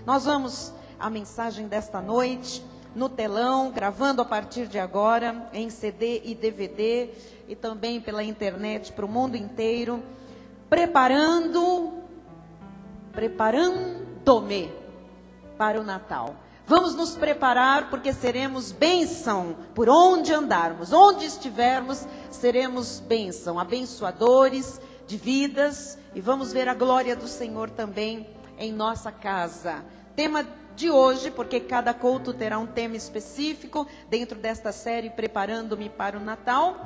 Nós vamos a mensagem desta noite no telão, gravando a partir de agora, em CD e DVD, e também pela internet para o mundo inteiro, preparando-me para o Natal. Vamos nos preparar, porque seremos bênção por onde andarmos, onde estivermos, seremos bênção, abençoadores de vidas, e vamos ver a glória do Senhor também em nossa casa. Tema de hoje, porque cada culto terá um tema específico dentro desta série Preparando-me para o Natal: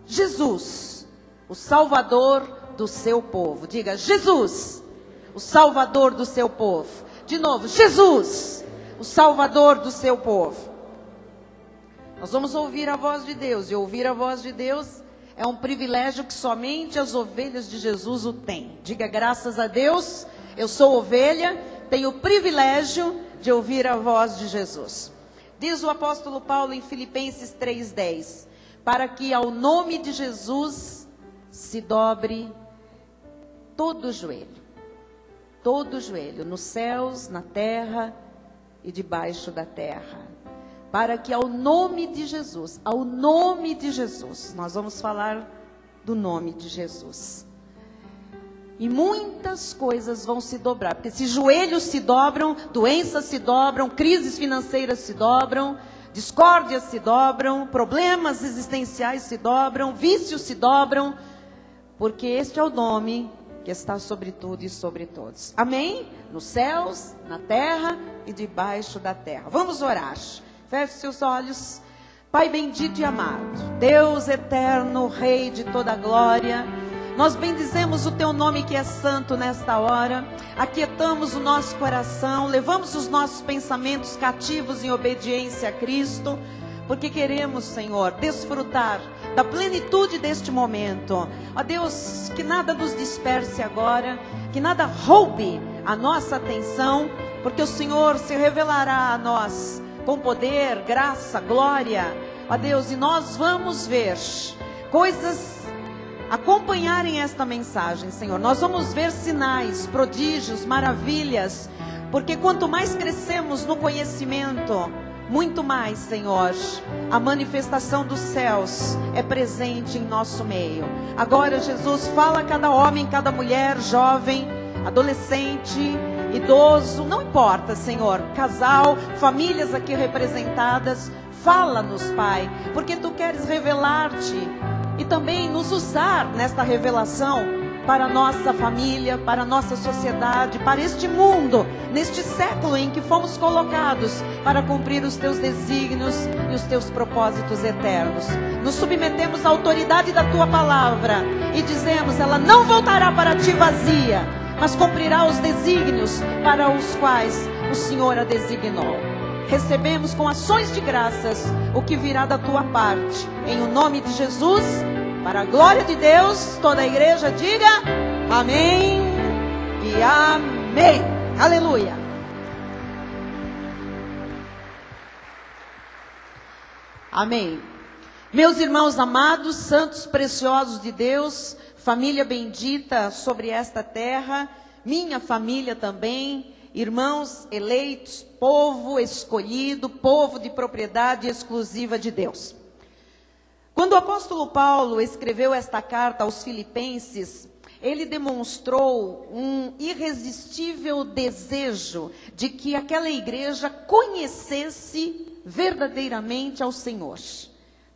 Jesus, o Salvador do seu povo. Diga: Jesus, o Salvador do seu povo. De novo: Jesus, o Salvador do seu povo. Nós vamos ouvir a voz de Deus, e ouvir a voz de Deus é um privilégio que somente as ovelhas de Jesus o têm. Diga: graças a Deus, eu sou ovelha, tenho o privilégio de ouvir a voz de Jesus. Diz o apóstolo Paulo em Filipenses 3:10, para que ao nome de Jesus se dobre todo o joelho, nos céus, na terra e debaixo da terra. Para que ao nome de Jesus, nós vamos falar do nome de Jesus. E muitas coisas vão se dobrar, porque se joelhos se dobram, doenças se dobram, crises financeiras se dobram, discórdias se dobram, problemas existenciais se dobram, vícios se dobram, porque este é o nome que está sobre tudo e sobre todos. Amém? Nos céus, na terra e debaixo da terra. Vamos orar. Feche seus olhos. Pai bendito e amado, Deus eterno, Rei de toda a glória, nós bendizemos o teu nome que é santo nesta hora, aquietamos o nosso coração, levamos os nossos pensamentos cativos em obediência a Cristo, porque queremos, Senhor, desfrutar da plenitude deste momento. Ó Deus, que nada nos disperse agora, que nada roube a nossa atenção, porque o Senhor se revelará a nós com poder, graça, glória. Ó Deus, e nós vamos ver coisas acompanharem esta mensagem, Senhor. Nós vamos ver sinais, prodígios, maravilhas, porque quanto mais crescemos no conhecimento, muito mais, Senhor, a manifestação dos céus é presente em nosso meio. Agora, Jesus, fala a cada homem, cada mulher, jovem, adolescente, idoso, não importa, Senhor, casal, famílias aqui representadas, fala-nos, Pai, porque Tu queres revelar-te e também nos usar nesta revelação para a nossa família, para a nossa sociedade, para este mundo, neste século em que fomos colocados para cumprir os Teus desígnios e os Teus propósitos eternos. Nos submetemos à autoridade da Tua palavra e dizemos: ela não voltará para Ti vazia, mas cumprirá os desígnios para os quais o Senhor a designou. Recebemos com ações de graças o que virá da Tua parte, em o nome de Jesus, para a glória de Deus. Toda a igreja diga amém e amém. Aleluia. Amém. Meus irmãos amados, santos preciosos de Deus, família bendita sobre esta terra, minha família também, irmãos eleitos, povo escolhido, povo de propriedade exclusiva de Deus. Quando o apóstolo Paulo escreveu esta carta aos Filipenses, ele demonstrou um irresistível desejo de que aquela igreja conhecesse verdadeiramente ao Senhor.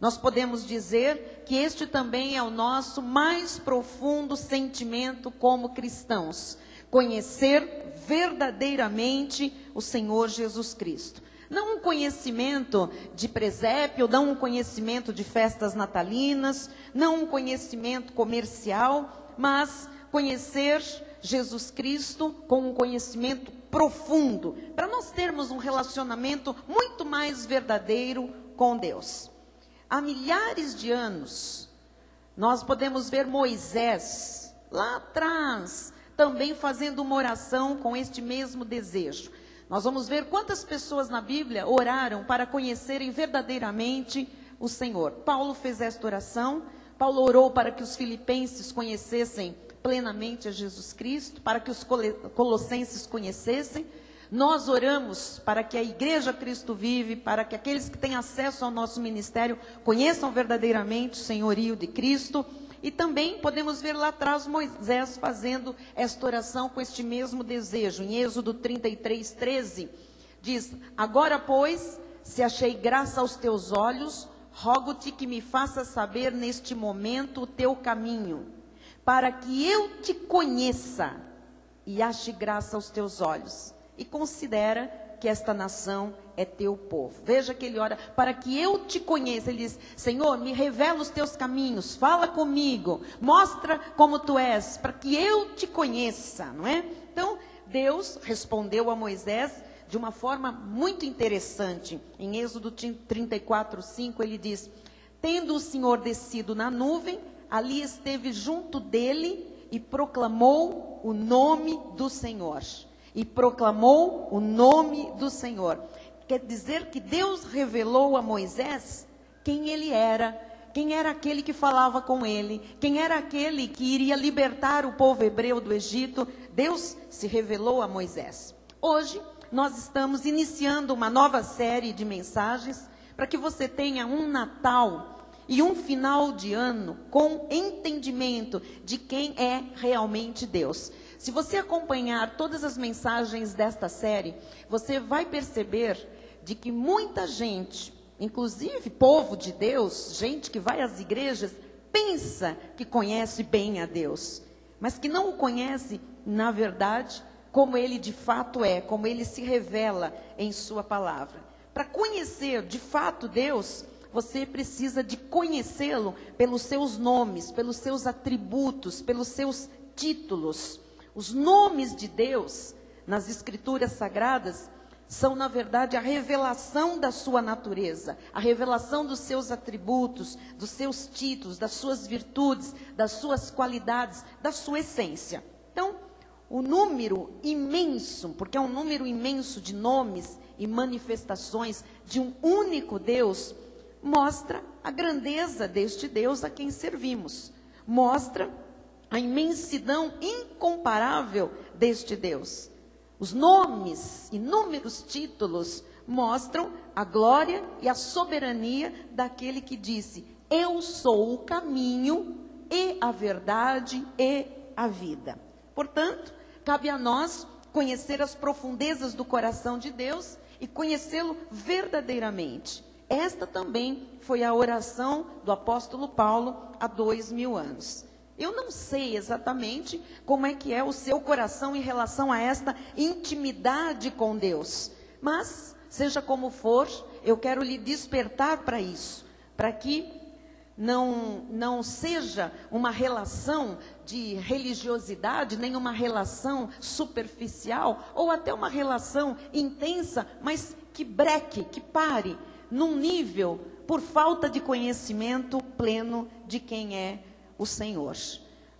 Nós podemos dizer que este também é o nosso mais profundo sentimento como cristãos: conhecer verdadeiramente o Senhor Jesus Cristo. Não um conhecimento de presépio, não um conhecimento de festas natalinas, não um conhecimento comercial, mas conhecer Jesus Cristo com um conhecimento profundo, para nós termos um relacionamento muito mais verdadeiro com Deus. Há milhares de anos, nós podemos ver Moisés, lá atrás, também fazendo uma oração com este mesmo desejo. Nós vamos ver quantas pessoas na Bíblia oraram para conhecerem verdadeiramente o Senhor. Paulo fez esta oração. Paulo orou para que os filipenses conhecessem plenamente a Jesus Cristo, para que os colossenses conhecessem. Nós oramos para que a Igreja Cristo Vive, para que aqueles que têm acesso ao nosso ministério conheçam verdadeiramente o senhorio de Cristo. E também podemos ver lá atrás Moisés fazendo esta oração com este mesmo desejo. Em Êxodo 33, 13, diz: agora, pois, se achei graça aos teus olhos, rogo-te que me faças saber neste momento o teu caminho, para que eu te conheça e ache graça aos teus olhos. E considera que esta nação é teu povo. Veja que ele ora, para que eu te conheça. Ele diz: Senhor, me revela os teus caminhos, fala comigo, mostra como tu és, para que eu te conheça, não é? Então, Deus respondeu a Moisés de uma forma muito interessante. Em Êxodo 34, 5, ele diz: tendo o Senhor descido na nuvem, ali esteve junto dele e proclamou o nome do Senhor. E proclamou o nome do Senhor. Quer dizer que Deus revelou a Moisés quem ele era, quem era aquele que falava com ele, quem era aquele que iria libertar o povo hebreu do Egito. Deus se revelou a Moisés. Hoje nós estamos iniciando uma nova série de mensagens para que você tenha um Natal e um final de ano com entendimento de quem é realmente Deus. Se você acompanhar todas as mensagens desta série, você vai perceber de que muita gente, inclusive povo de Deus, gente que vai às igrejas, pensa que conhece bem a Deus, mas que não o conhece, na verdade, como ele de fato é, como ele se revela em sua palavra. Para conhecer de fato Deus, você precisa de conhecê-lo pelos seus nomes, pelos seus atributos, pelos seus títulos. Os nomes de Deus nas Escrituras Sagradas são, na verdade, a revelação da sua natureza, a revelação dos seus atributos, dos seus títulos, das suas virtudes, das suas qualidades, da sua essência. Então, o número imenso, porque é um número imenso de nomes e manifestações de um único Deus, mostra a grandeza deste Deus a quem servimos, mostra a imensidão incomparável deste Deus. Os nomes, inúmeros títulos, mostram a glória e a soberania daquele que disse: eu sou o caminho e a verdade e a vida. Portanto, cabe a nós conhecer as profundezas do coração de Deus e conhecê-lo verdadeiramente. Esta também foi a oração do apóstolo Paulo há 2000 anos. Eu não sei exatamente como é que é o seu coração em relação a esta intimidade com Deus. Mas, seja como for, eu quero lhe despertar para isso. Para que não seja uma relação de religiosidade, nem uma relação superficial, ou até uma relação intensa, mas que breque, que pare, num nível por falta de conhecimento pleno de quem é o Senhor.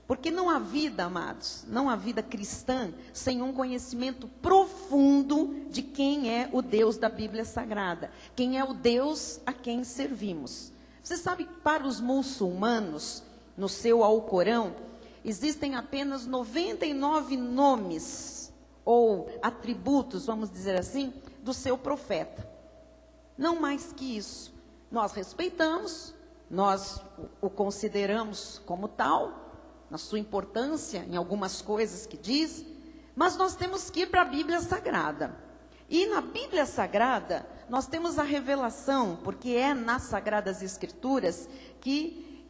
Porque não há vida, amados, não há vida cristã sem um conhecimento profundo de quem é o Deus da Bíblia Sagrada, quem é o Deus a quem servimos. Você sabe que para os muçulmanos, no seu Alcorão, existem apenas 99 nomes ou atributos, vamos dizer assim, do seu profeta. Não mais que isso. Nós respeitamos, nós o consideramos como tal, na sua importância, em algumas coisas que diz, mas nós temos que ir para a Bíblia Sagrada. E na Bíblia Sagrada, nós temos a revelação, porque é nas Sagradas Escrituras que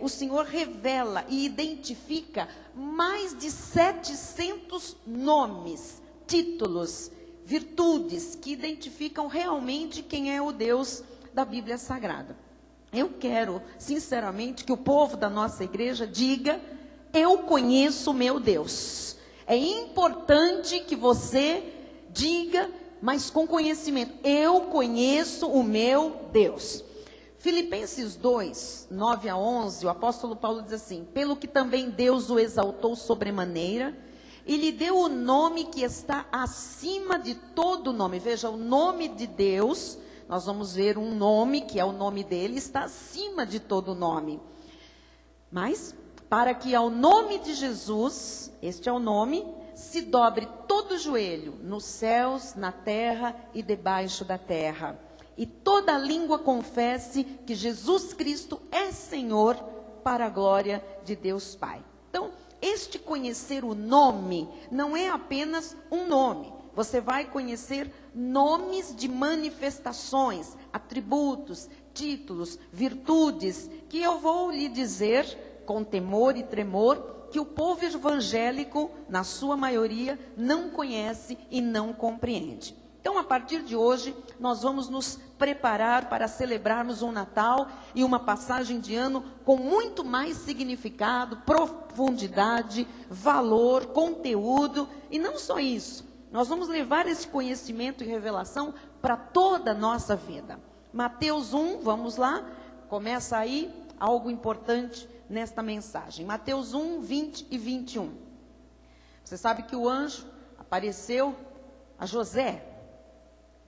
o Senhor revela e identifica mais de 700 nomes, títulos, virtudes, que identificam realmente quem é o Deus da Bíblia Sagrada. Eu quero, sinceramente, que o povo da nossa igreja diga: eu conheço o meu Deus. É importante que você diga, mas com conhecimento: eu conheço o meu Deus. Filipenses 2, 9 a 11, o apóstolo Paulo diz assim: pelo que também Deus o exaltou sobremaneira, e lhe deu o nome que está acima de todo nome. Veja, o nome de Deus, nós vamos ver um nome, que é o nome dele, está acima de todo nome. Mas, para que ao nome de Jesus, este é o nome, se dobre todo todo joelho, nos céus, na terra e debaixo da terra, e toda língua confesse que Jesus Cristo é Senhor, para a glória de Deus Pai. Então, este conhecer o nome não é apenas um nome. Você vai conhecer nomes de manifestações, atributos, títulos, virtudes, que eu vou lhe dizer com temor e tremor, que o povo evangélico, na sua maioria, não conhece e não compreende. Então, a partir de hoje, nós vamos nos preparar para celebrarmos um Natal e uma passagem de ano com muito mais significado, profundidade, valor, conteúdo, e não só isso. Nós vamos levar esse conhecimento e revelação para toda a nossa vida. Mateus 1, vamos lá, começa aí algo importante nesta mensagem. Mateus 1, 20 e 21. Você sabe que o anjo apareceu a José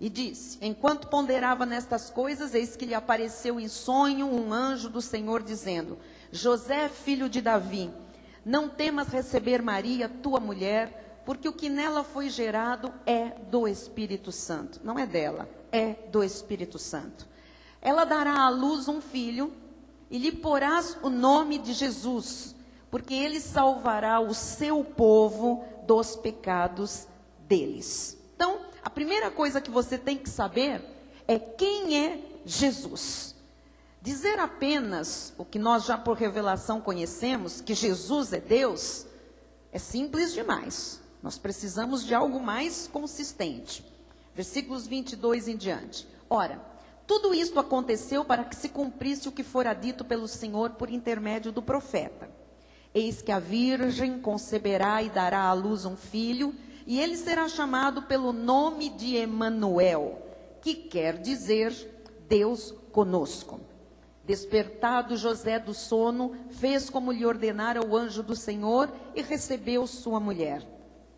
e disse: enquanto ponderava nestas coisas, eis que lhe apareceu em sonho um anjo do Senhor, dizendo: José, filho de Davi, não temas receber Maria, tua mulher, porque o que nela foi gerado é do Espírito Santo. Não é dela, é do Espírito Santo. Ela dará à luz um filho, e lhe porás o nome de Jesus, porque ele salvará o seu povo dos pecados deles. Então, a primeira coisa que você tem que saber é quem é Jesus. Dizer apenas o que nós já por revelação conhecemos, que Jesus é Deus, é simples demais. Nós precisamos de algo mais consistente. Versículos 22 em diante. Ora, tudo isto aconteceu para que se cumprisse o que fora dito pelo Senhor por intermédio do profeta. Eis que a virgem conceberá e dará à luz um filho, e ele será chamado pelo nome de Emanuel, que quer dizer Deus conosco. Despertado José do sono, fez como lhe ordenara o anjo do Senhor e recebeu sua mulher.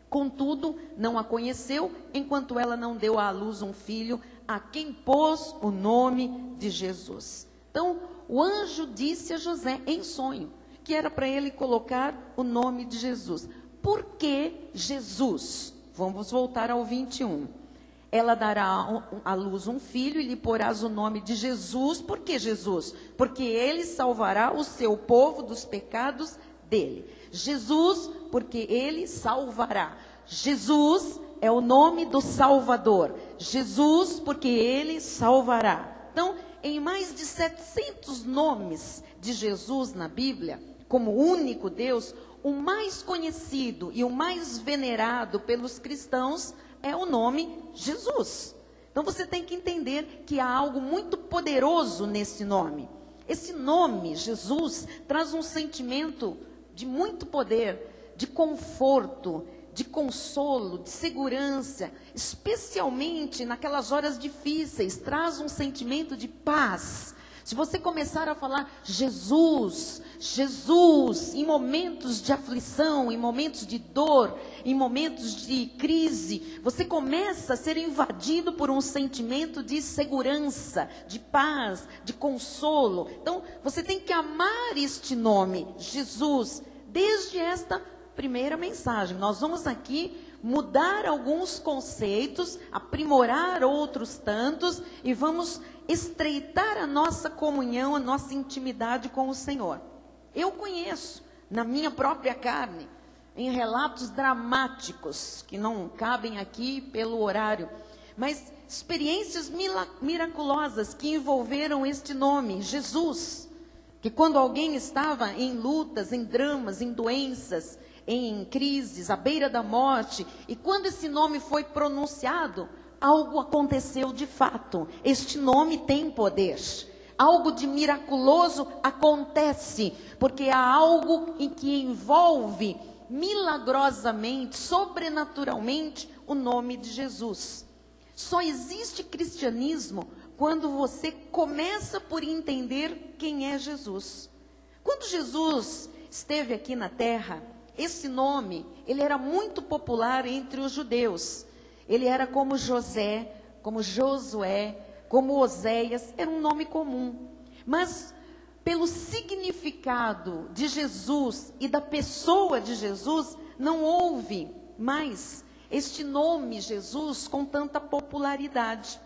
Contudo, não a conheceu, enquanto ela não deu à luz um filho, a quem pôs o nome de Jesus. Então, o anjo disse a José em sonho, que era para ele colocar o nome de Jesus. Por que Jesus? Vamos voltar ao 21. Ela dará à luz um filho e lhe porás o nome de Jesus. Por que Jesus? Porque ele salvará o seu povo dos pecados dele. Jesus, porque ele salvará. Jesus é o nome do Salvador. Jesus, porque ele salvará. Então, em mais de 700 nomes de Jesus na Bíblia, como único Deus, o mais conhecido e o mais venerado pelos cristãos é o nome Jesus. Então você tem que entender que há algo muito poderoso nesse nome. Esse nome, Jesus, traz um sentimento de muito poder, de conforto, de consolo, de segurança, especialmente naquelas horas difíceis, traz um sentimento de paz. Se você começar a falar Jesus, Jesus, em momentos de aflição, em momentos de dor, em momentos de crise, você começa a ser invadido por um sentimento de segurança, de paz, de consolo. Então, você tem que amar este nome, Jesus, desde esta primeira mensagem. Nós vamos aqui mudar alguns conceitos, aprimorar outros tantos e vamos estreitar a nossa comunhão, a nossa intimidade com o Senhor. Eu conheço, na minha própria carne, em relatos dramáticos, que não cabem aqui pelo horário, mas experiências miraculosas que envolveram este nome, Jesus, que quando alguém estava em lutas, em dramas, em doenças, em crises, à beira da morte, e quando esse nome foi pronunciado, algo aconteceu de fato. Este nome tem poder. Algo de miraculoso acontece, porque há algo em que envolve milagrosamente, sobrenaturalmente, o nome de Jesus. Só existe cristianismo quando você começa por entender quem é Jesus. Quando Jesus esteve aqui na terra, esse nome, ele era muito popular entre os judeus. Ele era como José, como Josué, como Oséias, era um nome comum. Mas, pelo significado de Jesus e da pessoa de Jesus, não houve mais este nome Jesus com tanta popularidade.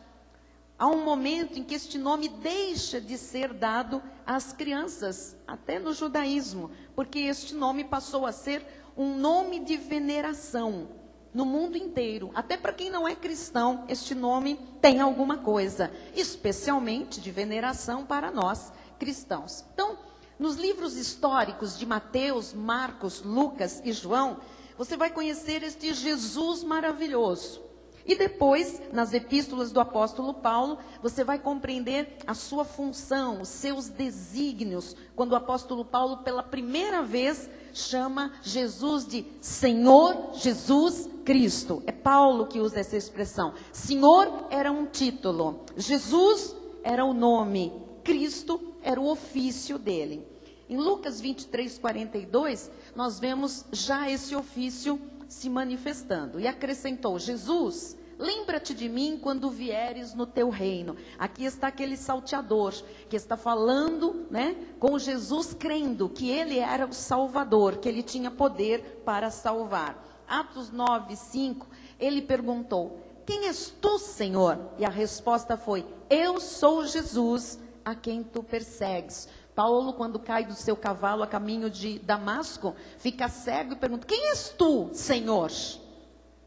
Há um momento em que este nome deixa de ser dado às crianças, até no judaísmo, porque este nome passou a ser um nome de veneração no mundo inteiro. Até para quem não é cristão, este nome tem alguma coisa, especialmente de veneração para nós cristãos. Então, nos livros históricos de Mateus, Marcos, Lucas e João, você vai conhecer este Jesus maravilhoso. E depois, nas epístolas do apóstolo Paulo, você vai compreender a sua função, os seus desígnios, quando o apóstolo Paulo, pela primeira vez, chama Jesus de Senhor Jesus Cristo. É Paulo que usa essa expressão. Senhor era um título, Jesus era o nome, Cristo era o ofício dele. Em Lucas 23, 42, nós vemos já esse ofício se manifestando. E acrescentou, Jesus, lembra-te de mim quando vieres no teu reino. Aqui está aquele salteador que está falando, né, com Jesus, crendo que ele era o Salvador, que ele tinha poder para salvar. Atos 9, 5, ele perguntou, quem és tu, Senhor? E a resposta foi, eu sou Jesus, a quem tu persegues. Paulo, quando cai do seu cavalo a caminho de Damasco, fica cego e pergunta, quem és tu, Senhor?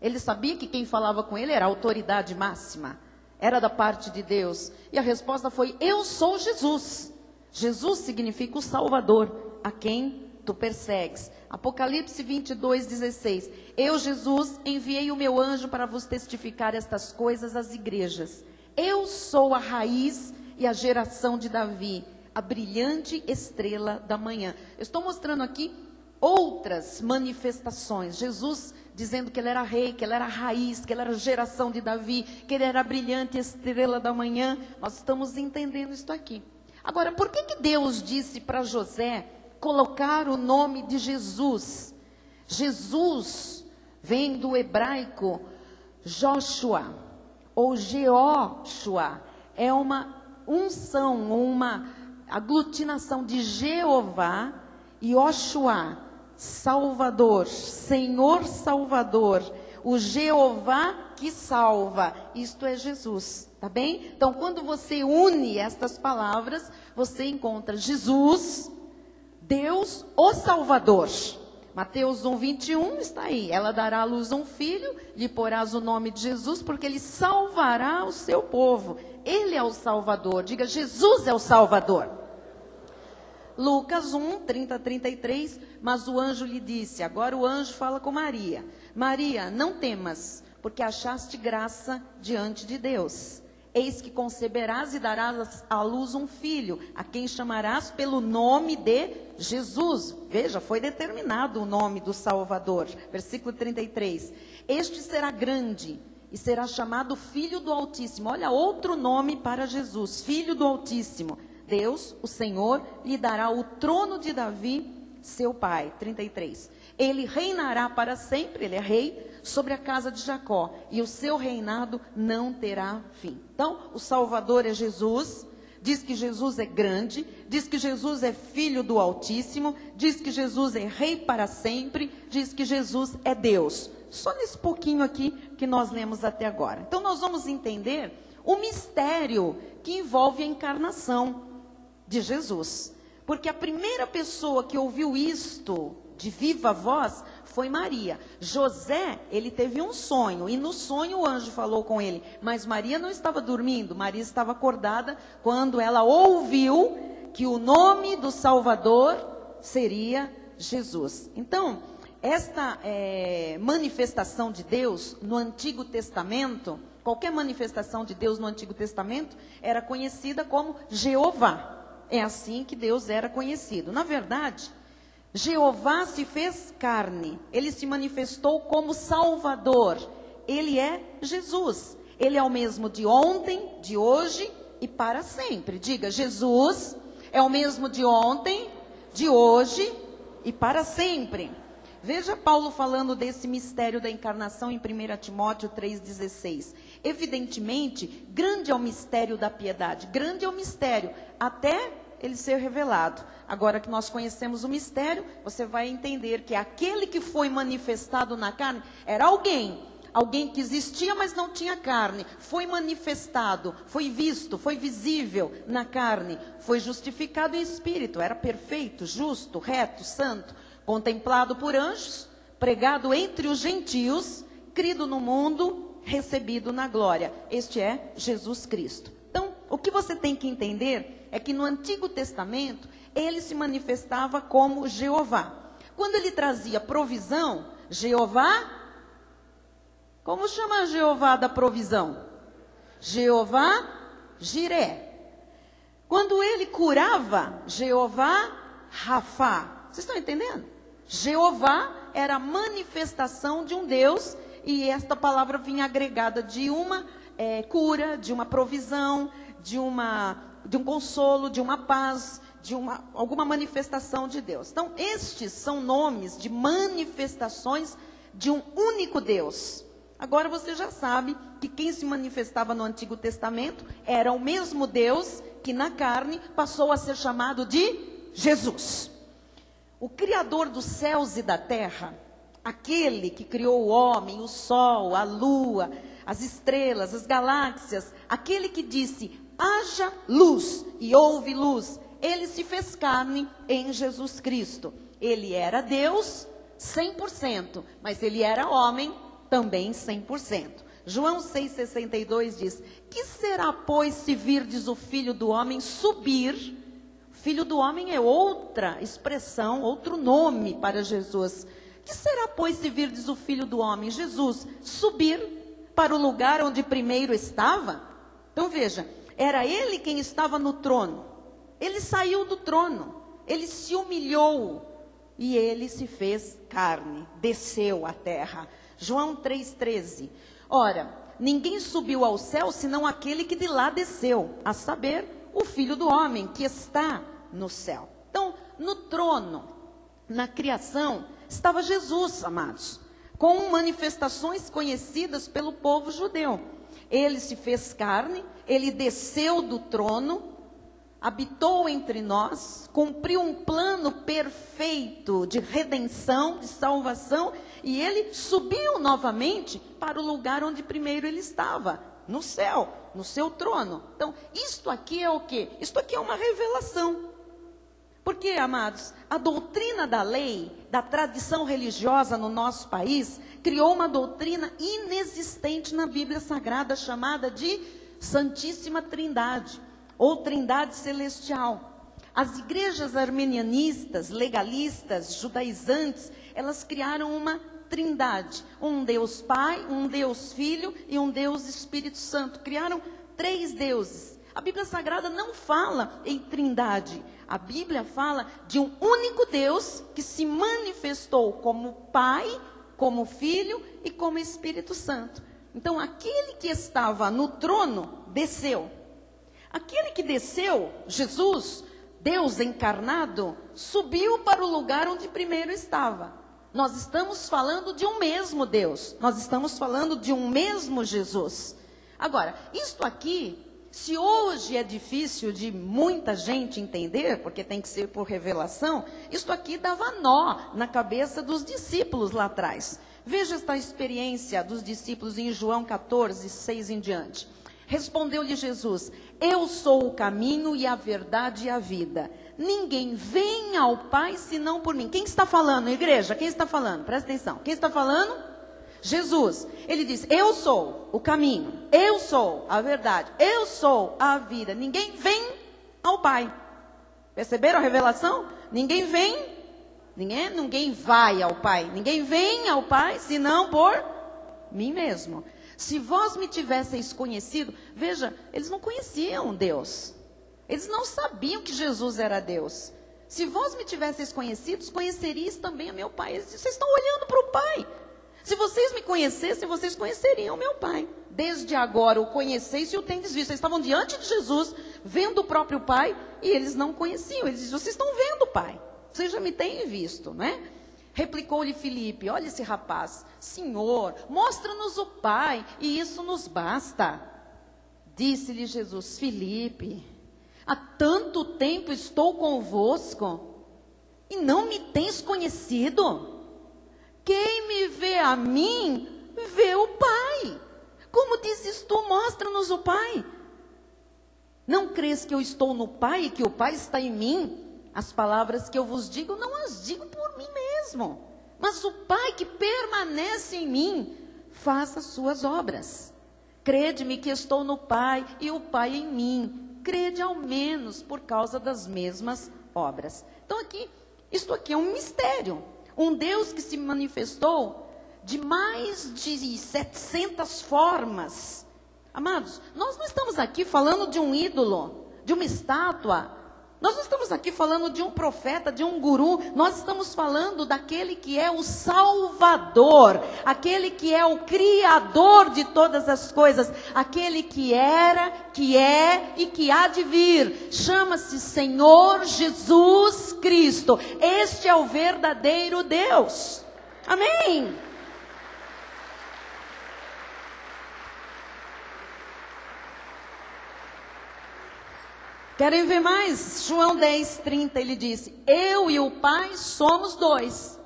Ele sabia que quem falava com ele era a autoridade máxima, era da parte de Deus. E a resposta foi, eu sou Jesus. Jesus significa o Salvador, a quem tu persegues. Apocalipse 22, 16. Eu, Jesus, enviei o meu anjo para vos testificar estas coisas às igrejas. Eu sou a raiz e a geração de Davi, a brilhante estrela da manhã. Eu estou mostrando aqui outras manifestações. Jesus dizendo que ele era rei, que ele era a raiz, que ele era a geração de Davi, que ele era a brilhante estrela da manhã. Nós estamos entendendo isso aqui. Agora, por que Deus disse para José colocar o nome de Jesus? Jesus vem do hebraico Joshua, ou Jeoshua. É uma unção, uma aglutinação de Jeová e Oshua, Salvador, Senhor Salvador, o Jeová que salva, isto é Jesus, tá bem? Então, quando você une estas palavras, você encontra Jesus, Deus, o Salvador. Mateus 1, 21 está aí, ela dará à luz um filho, lhe porás o nome de Jesus, porque ele salvará o seu povo. Ele é o Salvador, diga, Jesus é o Salvador. Lucas 1, 30 a 33, mas o anjo lhe disse, agora o anjo fala com Maria, Maria, não temas, porque achaste graça diante de Deus. Eis que conceberás e darás à luz um filho, a quem chamarás pelo nome de Jesus. Veja, foi determinado o nome do Salvador. Versículo 33. Este será grande e será chamado Filho do Altíssimo. Olha, outro nome para Jesus, Filho do Altíssimo. Deus, o Senhor, lhe dará o trono de Davi, seu pai. 33. Ele reinará para sempre, ele é rei, sobre a casa de Jacó, e o seu reinado não terá fim. Então, o Salvador é Jesus, diz que Jesus é grande, diz que Jesus é filho do Altíssimo, diz que Jesus é rei para sempre, diz que Jesus é Deus. Só nesse pouquinho aqui que nós lemos até agora. Então, nós vamos entender o mistério que envolve a encarnação de Jesus. Porque a primeira pessoa que ouviu isto de viva voz foi Maria. José, ele teve um sonho, e no sonho o anjo falou com ele, mas Maria não estava dormindo, Maria estava acordada quando ela ouviu que o nome do Salvador seria Jesus. Então, esta manifestação de Deus no Antigo Testamento, qualquer manifestação de Deus no Antigo Testamento, era conhecida como Jeová. É assim que Deus era conhecido. Na verdade, Jeová se fez carne, ele se manifestou como Salvador, ele é Jesus, ele é o mesmo de ontem, de hoje e para sempre. Diga, Jesus é o mesmo de ontem, de hoje e para sempre. Veja Paulo falando desse mistério da encarnação em 1 Timóteo 3,16. Evidentemente, grande é o mistério da piedade, grande é o mistério, até ele ser revelado. Agora que nós conhecemos o mistério, você vai entender que aquele que foi manifestado na carne era alguém alguém que existia, mas não tinha carne, foi manifestado, foi visto, foi visível na carne, foi justificado em espírito, era perfeito, justo, reto, santo, contemplado por anjos, pregado entre os gentios, crido no mundo, recebido na glória. Este é Jesus Cristo. Então, o que você tem que entender é que no Antigo Testamento, ele se manifestava como Jeová. Quando ele trazia provisão, Jeová, como chama Jeová da provisão? Jeová Jiré. Quando ele curava, Jeová Rafá. Vocês estão entendendo? Jeová era a manifestação de um Deus, e esta palavra vinha agregada de uma cura, de uma provisão, de um consolo, de uma paz, de alguma manifestação de Deus. Então, estes são nomes de manifestações de um único Deus. Agora você já sabe que quem se manifestava no Antigo Testamento era o mesmo Deus que na carne passou a ser chamado de Jesus. O Criador dos céus e da terra, aquele que criou o homem, o sol, a lua, as estrelas, as galáxias, aquele que disse, haja luz e houve luz, ele se fez carne em Jesus Cristo. Ele era Deus 100%, mas ele era homem também 100%. João 6,62 diz, que será, pois, se virdes o Filho do Homem subir? Filho do Homem é outra expressão, outro nome para Jesus. Que será, pois, se virdes o Filho do Homem, Jesus, subir para o lugar onde primeiro estava? Então veja, era ele quem estava no trono. Ele saiu do trono, ele se humilhou e ele se fez carne, desceu à terra. João 3,13. Ora, ninguém subiu ao céu senão aquele que de lá desceu, a saber, o Filho do Homem que está no céu. Então, no trono, na criação, estava Jesus, amados, com manifestações conhecidas pelo povo judeu. Ele se fez carne, ele desceu do trono, habitou entre nós, cumpriu um plano perfeito de redenção, de salvação, e ele subiu novamente para o lugar onde primeiro ele estava, no céu, no seu trono. Então, isto aqui é o quê? Isto aqui é uma revelação. Porque, amados, a doutrina da lei, da tradição religiosa no nosso país, criou uma doutrina inexistente na Bíblia Sagrada, chamada de Santíssima Trindade, ou Trindade Celestial. As igrejas armenianistas, legalistas, judaizantes, elas criaram uma trindade. Um Deus Pai, um Deus Filho e um Deus Espírito Santo. Criaram 3 deuses. A Bíblia Sagrada não fala em trindade. A Bíblia fala de um único Deus que se manifestou como Pai, como Filho e como Espírito Santo. Então, aquele que estava no trono, desceu. Aquele que desceu, Jesus, Deus encarnado, subiu para o lugar onde primeiro estava. Nós estamos falando de um mesmo Deus. Nós estamos falando de um mesmo Jesus. Agora, isto aqui, se hoje é difícil de muita gente entender, porque tem que ser por revelação, isto aqui dava nó na cabeça dos discípulos lá atrás. Veja esta experiência dos discípulos em João 14, 6 em diante. Respondeu-lhe Jesus, eu sou o caminho e a verdade e a vida. Ninguém vem ao Pai senão por mim. Quem está falando, igreja? Quem está falando? Presta atenção. Quem está falando? Jesus. Ele diz, eu sou o caminho, eu sou a verdade, eu sou a vida. Ninguém vem ao Pai. Perceberam a revelação? Ninguém vem, ninguém vai ao Pai. Ninguém vem ao Pai senão por mim mesmo. Se vós me tivesseis conhecido, veja, eles não conheciam Deus. Eles não sabiam que Jesus era Deus. Se vós me tivesseis conhecido, conheceríeis também a meu Pai. Eles dizem, vocês estão olhando para o Pai. Se vocês me conhecessem, vocês conheceriam meu Pai. Desde agora o conheceis e o tendes visto. Eles estavam diante de Jesus, vendo o próprio Pai, e eles não conheciam. Eles diziam, vocês estão vendo o Pai. Vocês já me têm visto, não é? Replicou-lhe Filipe, olha esse rapaz, Senhor, mostra-nos o Pai, e isso nos basta. Disse-lhe Jesus, Filipe, há tanto tempo estou convosco, e não me tens conhecido? Quem me vê a mim, vê o Pai. Como dizes tu, mostra-nos o Pai. Não crês que eu estou no Pai e que o Pai está em mim? As palavras que eu vos digo, não as digo por mim mesmo, mas o Pai que permanece em mim, faz as suas obras. Crede-me que estou no Pai e o Pai em mim. Crede ao menos por causa das mesmas obras. Então isto aqui é um mistério. Um Deus que se manifestou de mais de 700 formas. Amados, nós não estamos aqui falando de um ídolo, de uma estátua. Nós não estamos aqui falando de um profeta, de um guru. Nós estamos falando daquele que é o Salvador, aquele que é o Criador de todas as coisas, aquele que era, que é e que há de vir. Chama-se Senhor Jesus Cristo. Este é o verdadeiro Deus. Amém. Querem ver mais? João 10:30, ele disse: eu e o Pai somos dois.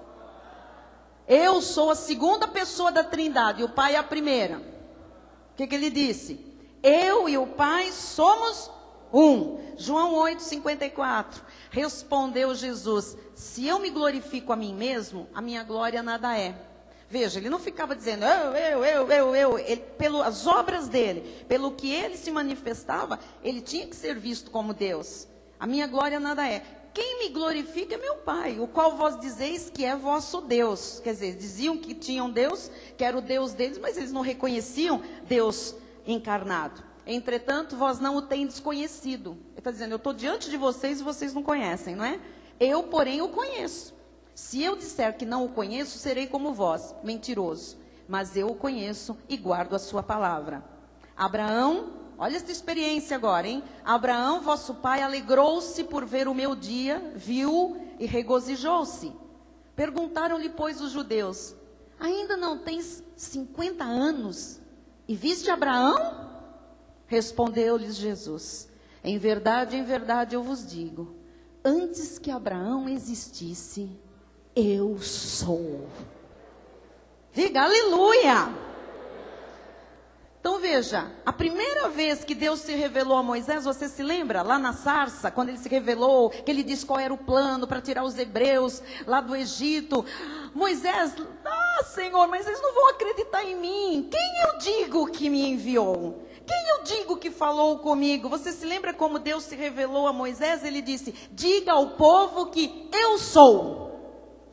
Eu sou a segunda pessoa da Trindade, e o Pai é a primeira. O que ele disse? Eu e o Pai somos um. João 8:54. Respondeu Jesus: se eu me glorifico a mim mesmo, a minha glória nada é. Veja, ele não ficava dizendo eu. Ele, pelas obras dele, pelo que ele se manifestava, ele tinha que ser visto como Deus. A minha glória nada é. Quem me glorifica é meu Pai, o qual vós dizeis que é vosso Deus. Quer dizer, diziam que tinham Deus, que era o Deus deles, mas eles não reconheciam Deus encarnado. Entretanto, vós não o tendes conhecido. Ele está dizendo, eu estou diante de vocês e vocês não conhecem, não é? Eu, porém, o conheço. Se eu disser que não o conheço, serei como vós, mentiroso. Mas eu o conheço e guardo a sua palavra. Abraão, olha essa experiência agora, hein? Abraão, vosso pai, alegrou-se por ver o meu dia, viu e regozijou-se. Perguntaram-lhe, pois, os judeus: ainda não tens 50 anos e viste Abraão? Respondeu-lhes Jesus: em verdade, eu vos digo, antes que Abraão existisse, eu sou. Diga aleluia. Então veja, a primeira vez que Deus se revelou a Moisés, você se lembra? Lá na sarça, quando ele se revelou, que ele disse qual era o plano para tirar os hebreus lá do Egito. Moisés, Senhor, mas eles não vão acreditar em mim. Quem eu digo que me enviou? Quem eu digo que falou comigo? Você se lembra como Deus se revelou a Moisés? Ele disse, diga ao povo que eu sou.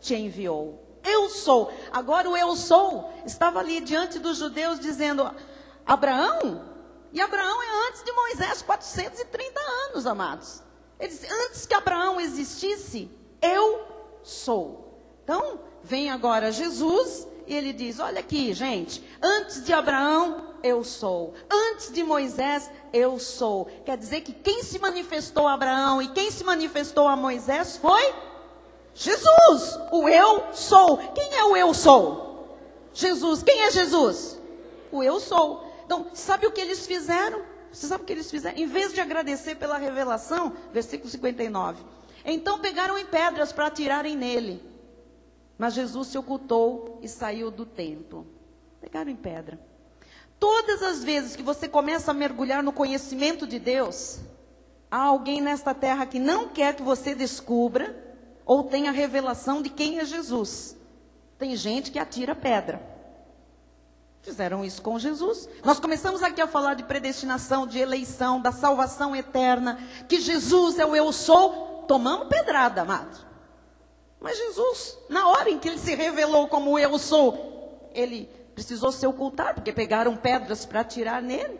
Te enviou. Eu sou. Agora o eu sou estava ali diante dos judeus dizendo, Abraão? E Abraão é antes de Moisés, 430 anos, amados. Ele disse, antes que Abraão existisse, eu sou. Então, vem agora Jesus e ele diz, olha aqui, gente, antes de Abraão, eu sou. Antes de Moisés, eu sou. Quer dizer que quem se manifestou a Abraão e quem se manifestou a Moisés foi Jesus, o eu sou. Quem é o eu sou? Jesus. Quem é Jesus? O eu sou. Então, sabe o que eles fizeram? Você sabe o que eles fizeram? Em vez de agradecer pela revelação, versículo 59. Então pegaram em pedras para atirarem nele. Mas Jesus se ocultou e saiu do templo. Pegaram em pedra. Todas as vezes que você começa a mergulhar no conhecimento de Deus, há alguém nesta terra que não quer que você descubra ou tenha a revelação de quem é Jesus. Tem gente que atira pedra. Fizeram isso com Jesus. Nós começamos aqui a falar de predestinação, de eleição, da salvação eterna, que Jesus é o eu sou. Tomamos pedrada, amado. Mas Jesus, na hora em que ele se revelou como o eu sou, ele precisou se ocultar, porque pegaram pedras para atirar nele.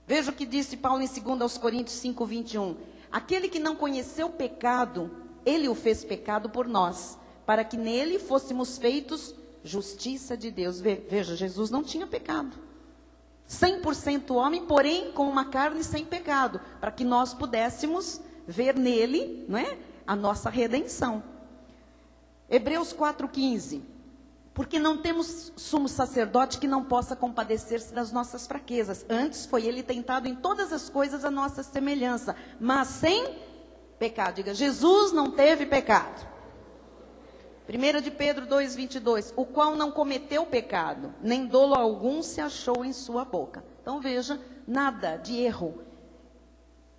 Veja o que disse Paulo em 2 Coríntios 5:21. Aquele que não conheceu o pecado, ele o fez pecado por nós, para que nele fôssemos feitos justiça de Deus. Veja, Jesus não tinha pecado. 100% homem, porém com uma carne sem pecado, para que nós pudéssemos ver nele, não é, a nossa redenção. Hebreus 4:15. Porque não temos sumo sacerdote que não possa compadecer-se das nossas fraquezas. Antes foi ele tentado em todas as coisas a nossa semelhança, mas sem pecado. Diga, Jesus não teve pecado. 1 de Pedro 2,22, o qual não cometeu pecado, nem dolo algum se achou em sua boca. Então veja, nada de erro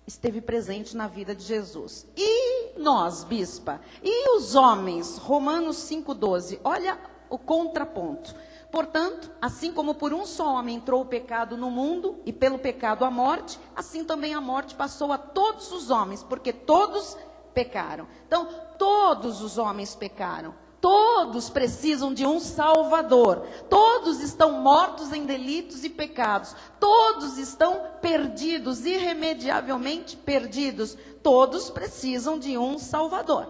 esteve presente na vida de Jesus. E nós, bispa? E os homens? Romanos 5,12, olha o contraponto. Portanto, assim como por um só homem entrou o pecado no mundo, e pelo pecado a morte, assim também a morte passou a todos os homens, porque todos pecaram. Então, todos os homens pecaram. Todos precisam de um Salvador. Todos estão mortos em delitos e pecados. Todos estão perdidos, irremediavelmente perdidos. Todos precisam de um Salvador.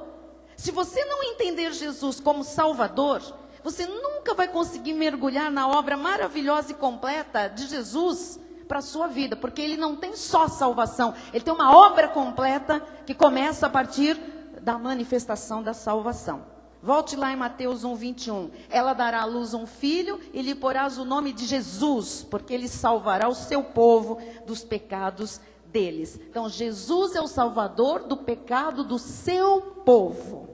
Se você não entender Jesus como Salvador, você nunca vai conseguir mergulhar na obra maravilhosa e completa de Jesus para a sua vida, porque ele não tem só salvação, ele tem uma obra completa que começa a partir da manifestação da salvação. Volte lá em Mateus 1,21. Ela dará à luz um filho e lhe porás o nome de Jesus, porque ele salvará o seu povo dos pecados deles. Então, Jesus é o salvador do pecado do seu povo.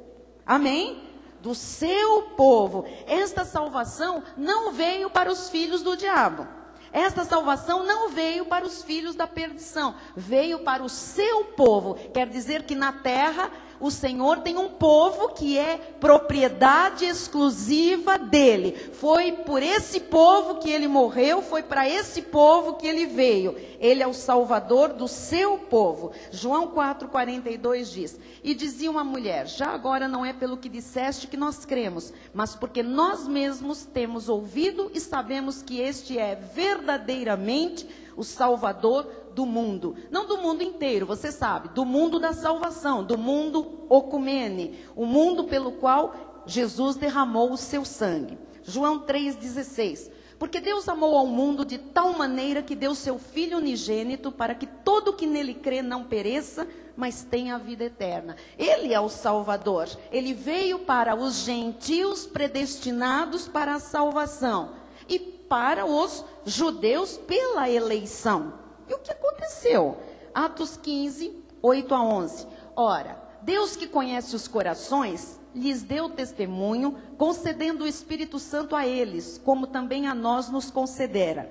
Amém? Do seu povo. Esta salvação não veio para os filhos do diabo. Esta salvação não veio para os filhos da perdição. Veio para o seu povo. Quer dizer que na terra o Senhor tem um povo que é propriedade exclusiva dele. Foi por esse povo que ele morreu, foi para esse povo que ele veio. Ele é o salvador do seu povo. João 4,42 diz, e dizia uma mulher, já agora não é pelo que disseste que nós cremos, mas porque nós mesmos temos ouvido e sabemos que este é verdadeiramente o Salvador do mundo. Não do mundo inteiro, você sabe, do mundo da salvação, do mundo ocumene, o mundo pelo qual Jesus derramou o seu sangue. João 3,16. Porque Deus amou ao mundo de tal maneira que deu seu Filho unigênito para que todo que nele crê não pereça, mas tenha a vida eterna. Ele é o Salvador. Ele veio para os gentios predestinados para a salvação e para os judeus pela eleição. E o que aconteceu? Atos 15, 8 a 11. Ora, Deus que conhece os corações, lhes deu testemunho, concedendo o Espírito Santo a eles, como também a nós nos concedera.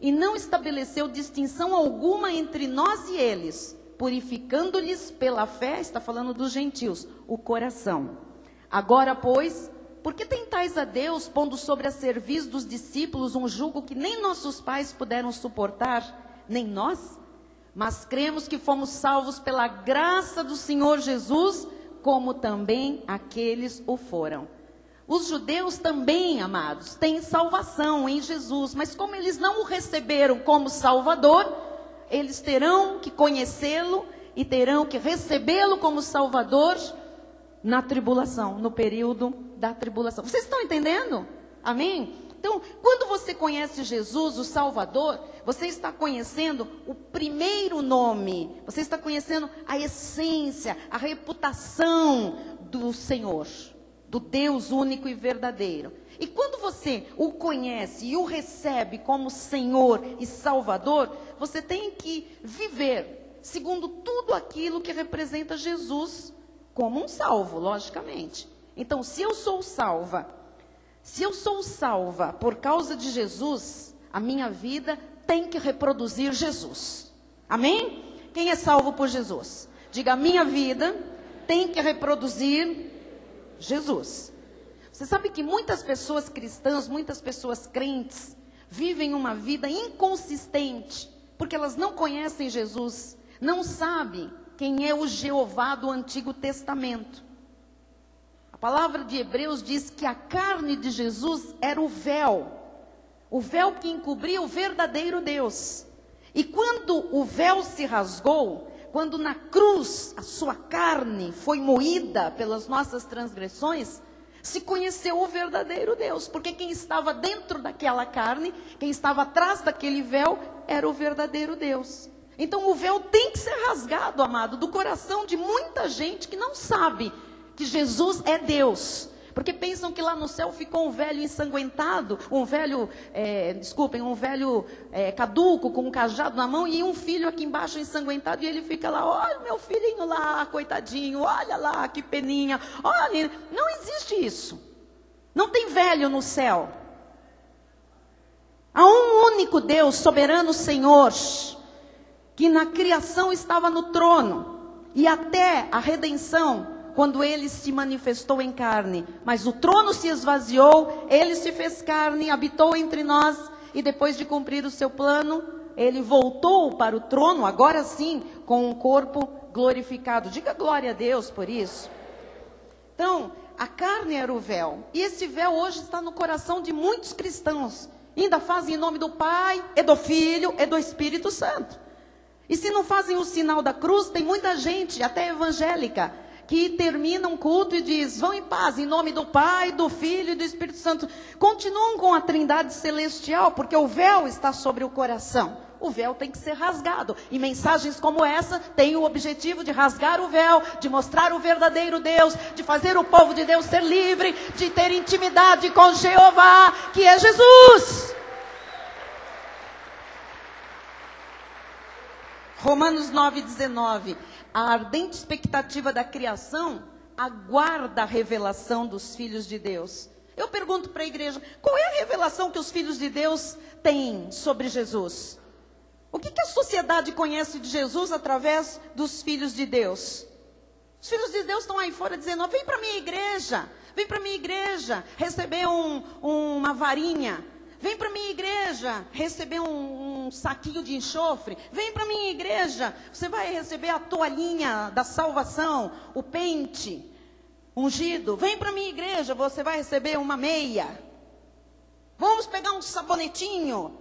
E não estabeleceu distinção alguma entre nós e eles, purificando-lhes pela fé, está falando dos gentios, o coração. Agora, pois, por que tentais a Deus, pondo sobre a cerviz dos discípulos um jugo que nem nossos pais puderam suportar, nem nós? Mas cremos que fomos salvos pela graça do Senhor Jesus, como também aqueles o foram. Os judeus também, amados, têm salvação em Jesus, mas como eles não o receberam como Salvador, eles terão que conhecê-lo e terão que recebê-lo como Salvador na tribulação, no período da tribulação. Vocês estão entendendo? Amém? Então, quando você conhece Jesus, o Salvador, você está conhecendo o primeiro nome, você está conhecendo a essência, a reputação do Senhor, do Deus único e verdadeiro. E quando você o conhece e o recebe como Senhor e Salvador, você tem que viver segundo tudo aquilo que representa Jesus como um salvo, logicamente. Então, se eu sou salva por causa de Jesus, a minha vida tem que reproduzir Jesus. Amém? Quem é salvo por Jesus? Diga, a minha vida tem que reproduzir Jesus. Você sabe que muitas pessoas cristãs, muitas pessoas crentes, vivem uma vida inconsistente, porque elas não conhecem Jesus, não sabem quem é o Jeová do Antigo Testamento. A palavra de Hebreus diz que a carne de Jesus era o véu que encobria o verdadeiro Deus. E quando o véu se rasgou, quando na cruz a sua carne foi moída pelas nossas transgressões, se conheceu o verdadeiro Deus, porque quem estava dentro daquela carne, quem estava atrás daquele véu, era o verdadeiro Deus. Então o véu tem que ser rasgado, amado, do coração de muita gente que não sabe que Jesus é Deus. Porque pensam que lá no céu ficou um velho ensanguentado, um velho caduco com um cajado na mão e um filho aqui embaixo ensanguentado, e ele fica lá, olha meu filhinho lá, coitadinho, olha lá, que peninha, olha, não existe isso. Não tem velho no céu. Há um único Deus, soberano Senhor, que na criação estava no trono, e até a redenção, quando ele se manifestou em carne, mas o trono se esvaziou, ele se fez carne, habitou entre nós, e depois de cumprir o seu plano, ele voltou para o trono, agora sim, com um corpo glorificado. Diga glória a Deus por isso. Então, a carne era o véu, e esse véu hoje está no coração de muitos cristãos, ainda fazem em nome do Pai, e do Filho, e do Espírito Santo. E se não fazem o sinal da cruz, tem muita gente, até evangélica, que termina um culto e diz, vão em paz, em nome do Pai, do Filho e do Espírito Santo. Continuam com a trindade celestial, porque o véu está sobre o coração. O véu tem que ser rasgado. E mensagens como essa têm o objetivo de rasgar o véu, de mostrar o verdadeiro Deus, de fazer o povo de Deus ser livre, de ter intimidade com Jeová, que é Jesus. Romanos 9,19. A ardente expectativa da criação aguarda a revelação dos filhos de Deus. Eu pergunto para a igreja, qual é a revelação que os filhos de Deus têm sobre Jesus? O que a sociedade conhece de Jesus através dos filhos de Deus? Os filhos de Deus estão aí fora dizendo, vem para a minha igreja, receber uma varinha. Vem para a minha igreja receber um saquinho de enxofre. Vem para a minha igreja, você vai receber a toalhinha da salvação, o pente ungido. Vem para a minha igreja, você vai receber uma meia. Vamos pegar um sabonetinho.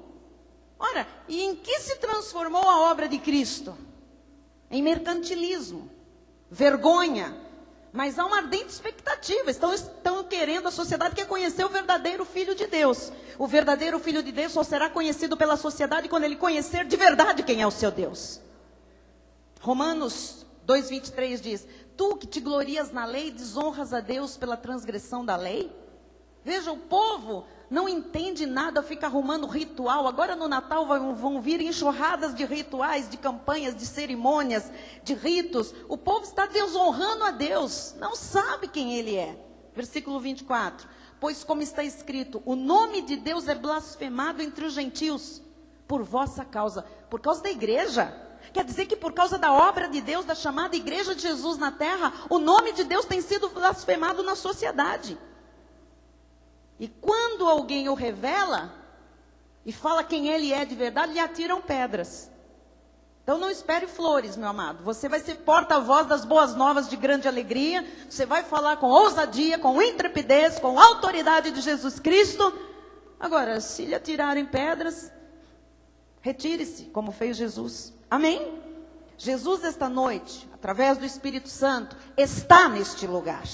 Ora, e em que se transformou a obra de Cristo? Em mercantilismo, vergonha. Mas há uma ardente expectativa, estão querendo, a sociedade quer conhecer o verdadeiro Filho de Deus. O verdadeiro Filho de Deus só será conhecido pela sociedade quando ele conhecer de verdade quem é o seu Deus. Romanos 2,23 diz, tu que te glorias na lei, desonras a Deus pela transgressão da lei? Veja, o povo não entende nada, fica arrumando ritual. Agora no Natal vão vir enxurradas de rituais, de campanhas, de cerimônias, de ritos. O povo está desonrando a Deus, não sabe quem Ele é. Versículo 24. Pois como está escrito, o nome de Deus é blasfemado entre os gentios, por vossa causa. Por causa da igreja. Quer dizer que por causa da obra de Deus, da chamada igreja de Jesus na terra, o nome de Deus tem sido blasfemado na sociedade. E quando alguém o revela, e fala quem ele é de verdade, lhe atiram pedras. Então não espere flores, meu amado. Você vai ser porta-voz das boas novas de grande alegria. Você vai falar com ousadia, com intrepidez, com autoridade de Jesus Cristo. Agora, se lhe atirarem pedras, retire-se, como fez Jesus. Amém? Jesus esta noite, através do Espírito Santo, está neste lugar.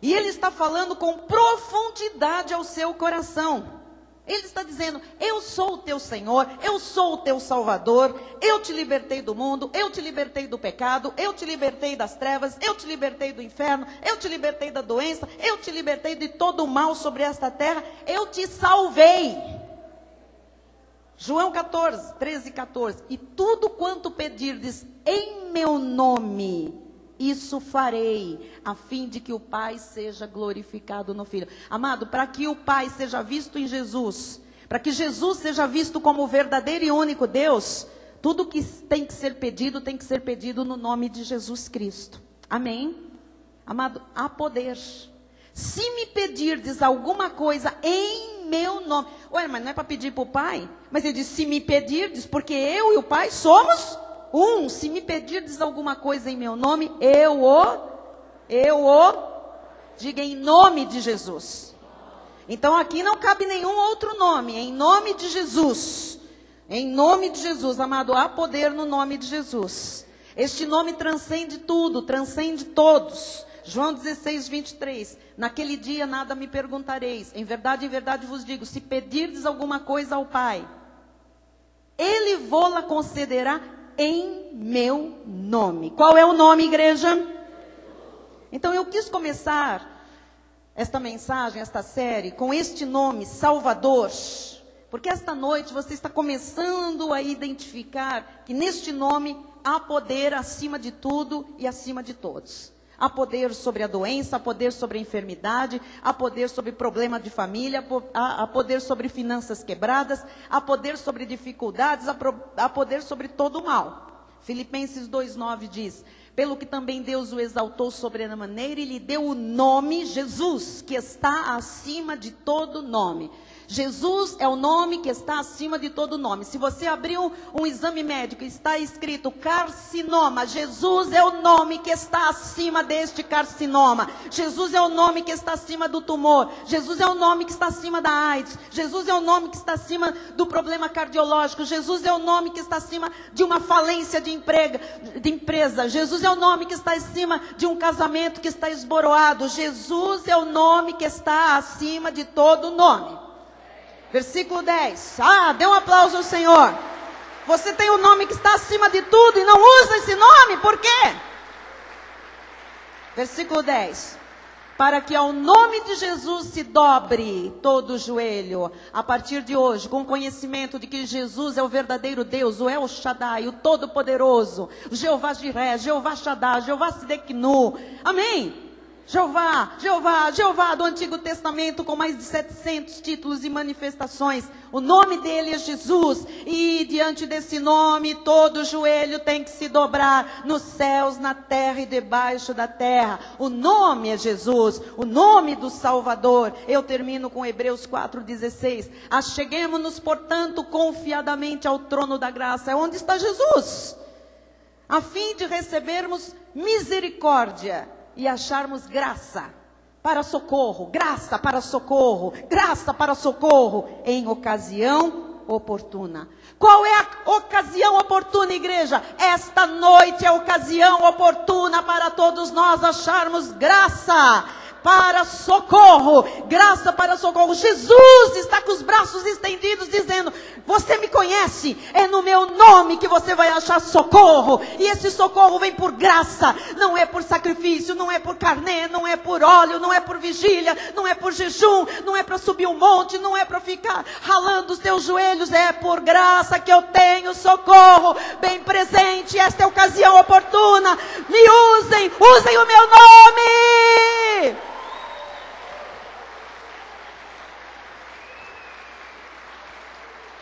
E Ele está falando com profundidade ao seu coração. Ele está dizendo, eu sou o teu Senhor, eu sou o teu Salvador, eu te libertei do mundo, eu te libertei do pecado, eu te libertei das trevas, eu te libertei do inferno, eu te libertei da doença, eu te libertei de todo o mal sobre esta terra, eu te salvei. João 14, 13 e 14. E tudo quanto pedirdes em meu nome, isso farei, a fim de que o Pai seja glorificado no Filho. Amado, para que o Pai seja visto em Jesus, para que Jesus seja visto como o verdadeiro e único Deus, tudo que tem que ser pedido no nome de Jesus Cristo. Amém? Amado, há poder. Se me pedirdes alguma coisa em meu nome. Ué, mas não é para pedir para o Pai? Mas ele diz, se me pedirdes, porque eu e o Pai somos se me pedirdes alguma coisa em meu nome, diga em nome de Jesus. Então aqui não cabe nenhum outro nome, em nome de Jesus. Em nome de Jesus, amado, há poder no nome de Jesus. Este nome transcende tudo, transcende todos. João 16, 23. Naquele dia nada me perguntareis. Em verdade vos digo, se pedirdes alguma coisa ao Pai, Ele vô-la concederá em meu nome. Qual é o nome, igreja? Então eu quis começar esta mensagem, esta série, com este nome, Salvador, porque esta noite você está começando a identificar que neste nome há poder acima de tudo e acima de todos. Há poder sobre a doença, há poder sobre a enfermidade, há poder sobre problema de família, há poder sobre finanças quebradas, há poder sobre dificuldades, há poder sobre todo o mal. Filipenses 2,9 diz: pelo que também Deus o exaltou sobremaneira e lhe deu o nome Jesus, que está acima de todo nome. Jesus é o nome que está acima de todo nome. Se você abrir um exame médico, está escrito carcinoma. Jesus é o nome que está acima deste carcinoma. Jesus é o nome que está acima do tumor. Jesus é o nome que está acima da AIDS. Jesus é o nome que está acima do problema cardiológico. Jesus é o nome que está acima de uma falência de empresa. Jesus é o nome que está acima de um casamento que está esboroado. Jesus é o nome que está acima de todo nome. Versículo 10. Dê um aplauso ao Senhor. Você tem um nome que está acima de tudo e não usa esse nome, por quê? Versículo 10. Para que ao nome de Jesus se dobre todo o joelho, a partir de hoje, com o conhecimento de que Jesus é o verdadeiro Deus, o El Shaddai, o Todo-Poderoso, o Jeová Jireh, Jeová Shaddai, Jeová Sideknu. Amém? Jeová do Antigo Testamento, com mais de 700 títulos e manifestações. O nome dele é Jesus, e diante desse nome, todo joelho tem que se dobrar, nos céus, na terra e debaixo da terra. O nome é Jesus, o nome do Salvador. Eu termino com Hebreus 4,16. Acheguemo-nos, portanto, confiadamente ao trono da graça. Onde está Jesus? A fim de recebermos misericórdia e acharmos graça para socorro, graça para socorro, graça para socorro em ocasião oportuna. Qual é a ocasião oportuna, igreja? Esta noite é a ocasião oportuna para todos nós acharmos graça para socorro, graça para socorro. Jesus está com os braços estendidos dizendo: você me conhece, é no meu nome que você vai achar socorro, e esse socorro vem por graça, não é por sacrifício, não é por carnê, não é por óleo, não é por vigília, não é por jejum, não é para subir um monte, não é para ficar ralando os teus joelhos, é por graça que eu tenho socorro bem presente. Esta é a ocasião oportuna, me usem o meu nome.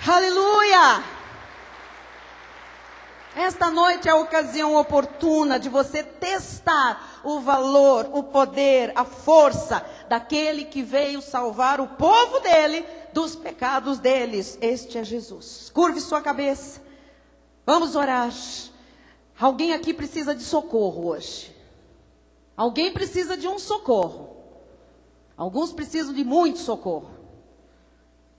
Aleluia! Esta noite é a ocasião oportuna de você testar o valor, o poder, a força daquele que veio salvar o povo dele dos pecados deles. Este é Jesus. Curve sua cabeça. Vamos orar. Alguém aqui precisa de socorro hoje. Alguém precisa de um socorro. Alguns precisam de muito socorro.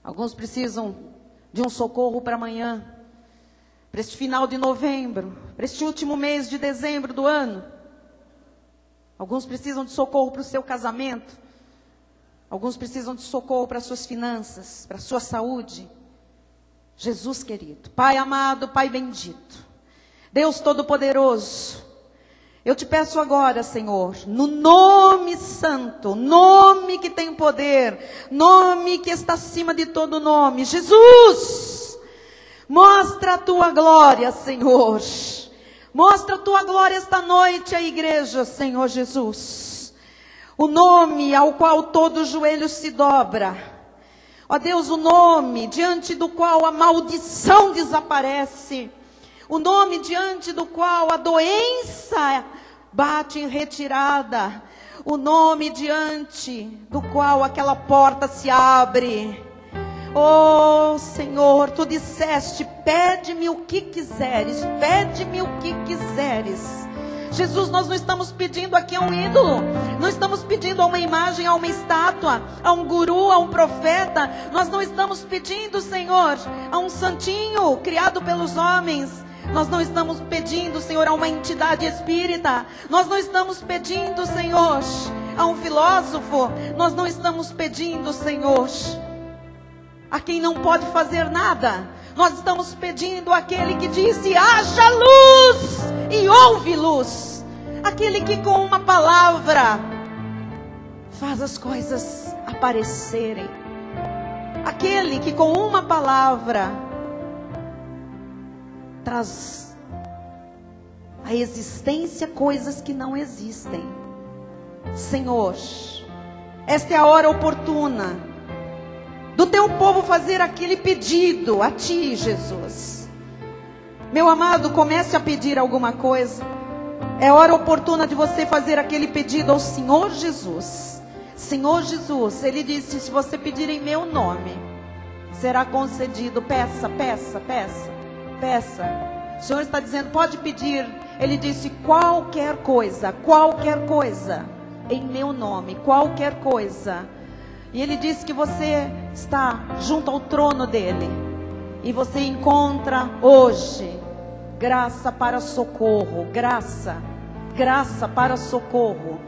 Alguns precisam de um socorro para amanhã, para este final de novembro, para este último mês de dezembro do ano. Alguns precisam de socorro para o seu casamento. Alguns precisam de socorro para as suas finanças, para a sua saúde. Jesus querido, Pai amado, Pai bendito, Deus Todo-Poderoso, eu te peço agora, Senhor, no nome santo, nome que tem poder, nome que está acima de todo nome, Jesus, mostra a tua glória, Senhor, mostra a tua glória esta noite à igreja, Senhor Jesus, o nome ao qual todo joelho se dobra, ó Deus, o nome diante do qual a maldição desaparece, o nome diante do qual a doença bate em retirada. O nome diante do qual aquela porta se abre. Oh Senhor, tu disseste: pede-me o que quiseres, pede-me o que quiseres. Jesus, nós não estamos pedindo aqui a um ídolo, não estamos pedindo a uma imagem, a uma estátua, a um guru, a um profeta. Nós não estamos pedindo, Senhor, a um santinho criado pelos homens. Nós não estamos pedindo, Senhor, a uma entidade espírita. Nós não estamos pedindo, Senhor, a um filósofo. Nós não estamos pedindo, Senhor, a quem não pode fazer nada. Nós estamos pedindo àquele que disse: haja luz, e houve luz. Aquele que com uma palavra faz as coisas aparecerem. Aquele que com uma palavra traz à existência coisas que não existem. Senhor, esta é a hora oportuna do teu povo fazer aquele pedido a ti, Jesus. Meu amado, comece a pedir alguma coisa. É a hora oportuna de você fazer aquele pedido ao Senhor Jesus. Senhor Jesus, Ele disse, se você pedir em meu nome, será concedido. Peça, peça, peça, peça. O Senhor está dizendo, pode pedir. Ele disse, qualquer coisa, em meu nome, qualquer coisa. E Ele disse que você está junto ao trono dEle. E você encontra hoje graça para socorro, graça para socorro.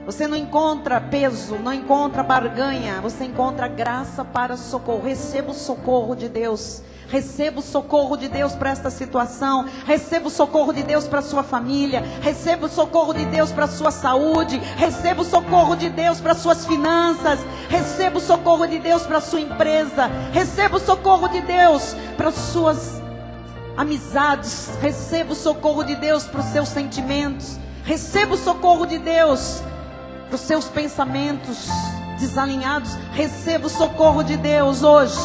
Você não encontra peso, não encontra barganha, você encontra graça para socorro. Receba o socorro de Deus. Receba o socorro de Deus para esta situação. Receba o socorro de Deus para a sua família. Receba o socorro de Deus para a sua saúde. Receba o socorro de Deus para as suas finanças. Receba o socorro de Deus para a sua empresa. Receba o socorro de Deus para as suas amizades. Receba o socorro de Deus para os seus sentimentos. Receba o socorro de Deus para os seus pensamentos desalinhados. Receba o socorro de Deus hoje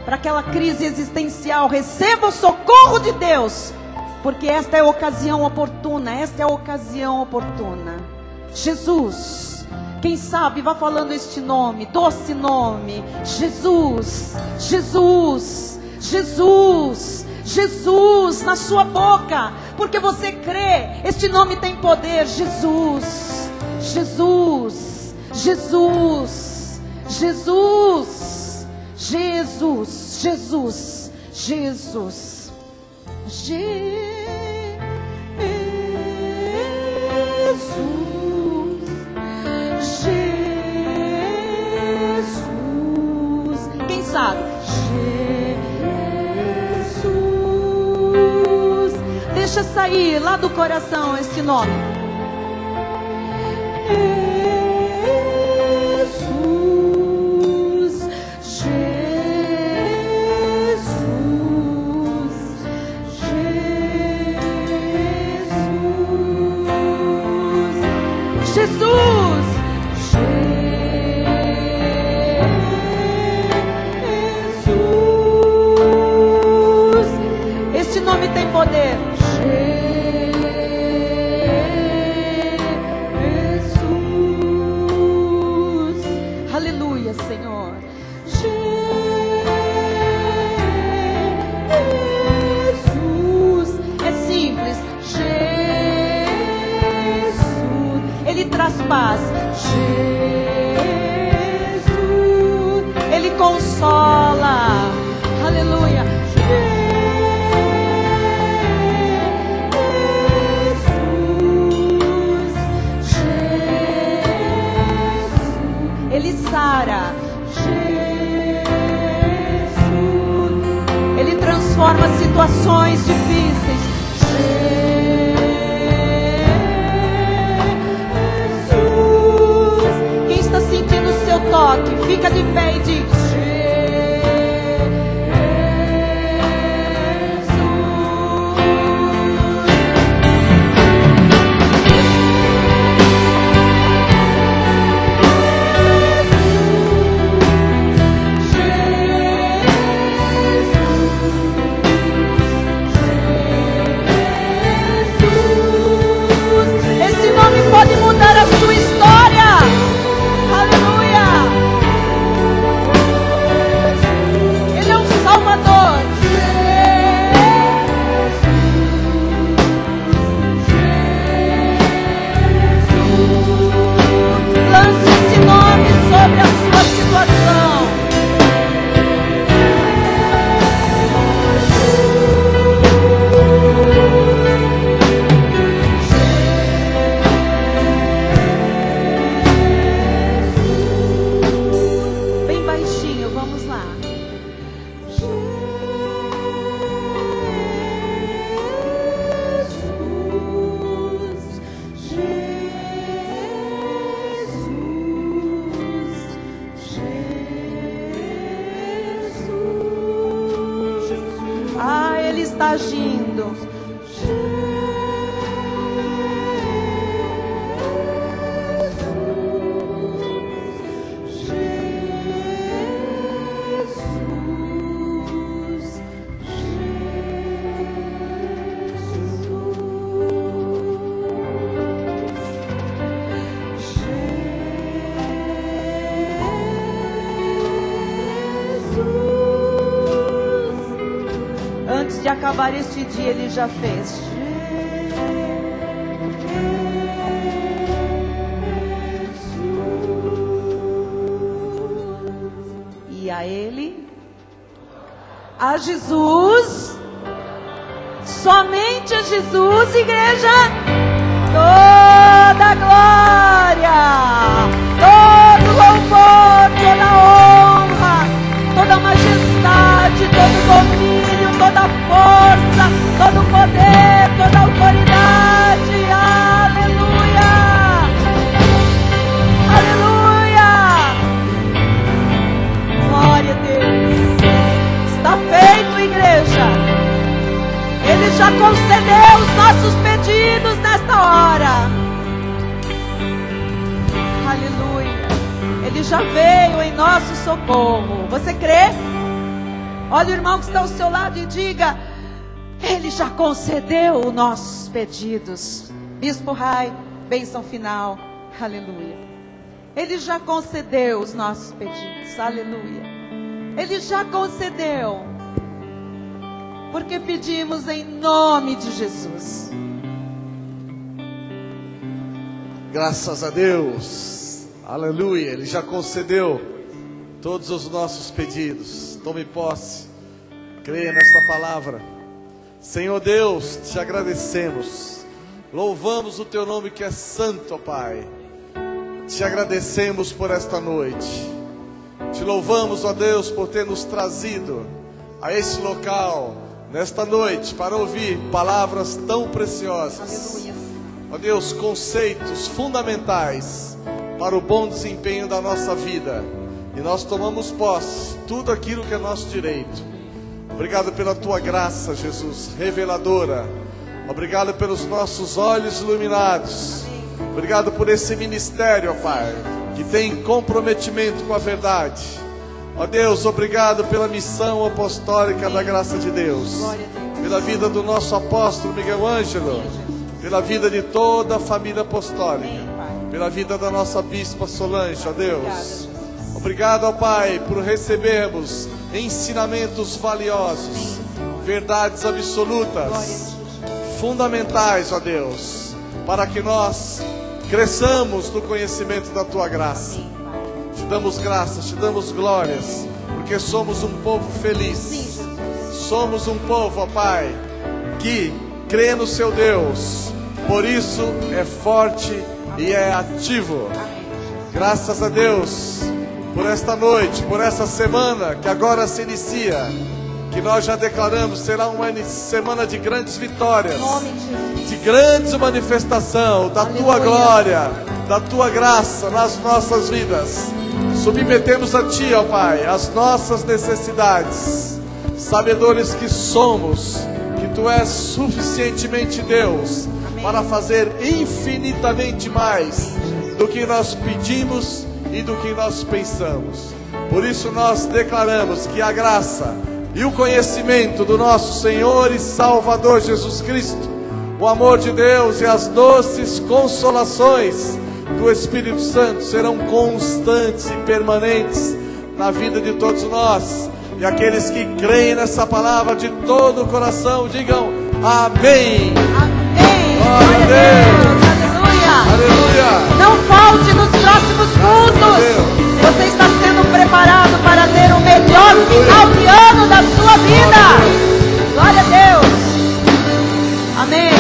para aquela crise existencial. Receba o socorro de Deus, porque esta é a ocasião oportuna. Esta é a ocasião oportuna. Jesus, quem sabe, vá falando este nome, doce nome. Jesus, Jesus, Jesus, Jesus na sua boca, porque você crê. Este nome tem poder. Jesus, Jesus, Jesus, Jesus, Jesus, Jesus, Jesus, Jesus. Quem sabe? Jesus. Deixa sair lá do coração este nome. Este nome tem poder. Jesus. Aleluia, Senhor. Jesus. É simples. Jesus. Ele traz paz. Jesus. Ele consola. Aleluia. Ele sara. Jesus. Ele transforma situações difíceis. Jesus. Quem está sentindo o seu toque, fica de pé e diz: pode mudar a sua história. Aleluia. Ele está agindo. Antes de acabar este dia, Ele já fez. E a Ele, a Jesus, somente a Jesus, igreja, toda a glória, todo louvor, toda honra, toda a majestade, todo o domínio, toda a força, todo o poder, toda a autoridade. Aleluia! Aleluia! Glória a Deus. Está feito, igreja. Ele já concedeu os nossos pedidos nesta hora. Aleluia. Ele já veio em nosso socorro. Você crê? Olha o irmão que está ao seu lado e diga: Ele já concedeu os nossos pedidos. Bispo Rai, bênção final. Aleluia. Ele já concedeu os nossos pedidos. Aleluia. Ele já concedeu. Porque pedimos em nome de Jesus. Graças a Deus. Aleluia. Ele já concedeu todos os nossos pedidos. Tome posse. Creia nesta palavra. Senhor Deus, te agradecemos. Louvamos o teu nome que é santo, ó Pai. Te agradecemos por esta noite. Te louvamos, ó Deus, por ter nos trazido a esse local nesta noite para ouvir palavras tão preciosas. Aleluia. Ó Deus, conceitos fundamentais para o bom desempenho da nossa vida. E nós tomamos posse, tudo aquilo que é nosso direito. Obrigado pela tua graça, Jesus, reveladora. Obrigado pelos nossos olhos iluminados. Obrigado por esse ministério, ó Pai, que tem comprometimento com a verdade. Ó Deus, obrigado pela missão apostólica da graça de Deus. Pela vida do nosso apóstolo Miguel Ângelo. Pela vida de toda a família apostólica. Pela vida da nossa bispa Solange, ó Deus. Obrigado, ó Pai, por recebermos ensinamentos valiosos, verdades absolutas, fundamentais, ó Deus, para que nós cresçamos no conhecimento da tua graça. Te damos graças, te damos glórias, porque somos um povo feliz. Somos um povo, ó Pai, que crê no seu Deus, por isso é forte e é ativo. Graças a Deus por esta noite, por essa semana que agora se inicia, que nós já declaramos será uma semana de grandes vitórias, de grandes manifestação da tua glória, da tua graça nas nossas vidas. Submetemos a ti, ó Pai, as nossas necessidades, sabedores que somos, que tu és suficientemente Deus para fazer infinitamente mais do que nós pedimos e do que nós pensamos. Por isso nós declaramos que a graça e o conhecimento do nosso Senhor e Salvador Jesus Cristo, o amor de Deus e as doces consolações do Espírito Santo serão constantes e permanentes na vida de todos nós. E aqueles que creem nessa palavra de todo o coração, digam amém. Amém. Glória a Deus. Aleluia. Aleluia. Não falte nos próximos cultos. Você está sendo preparado para ter o melhor final de ano da sua vida. Glória a Deus. Amém.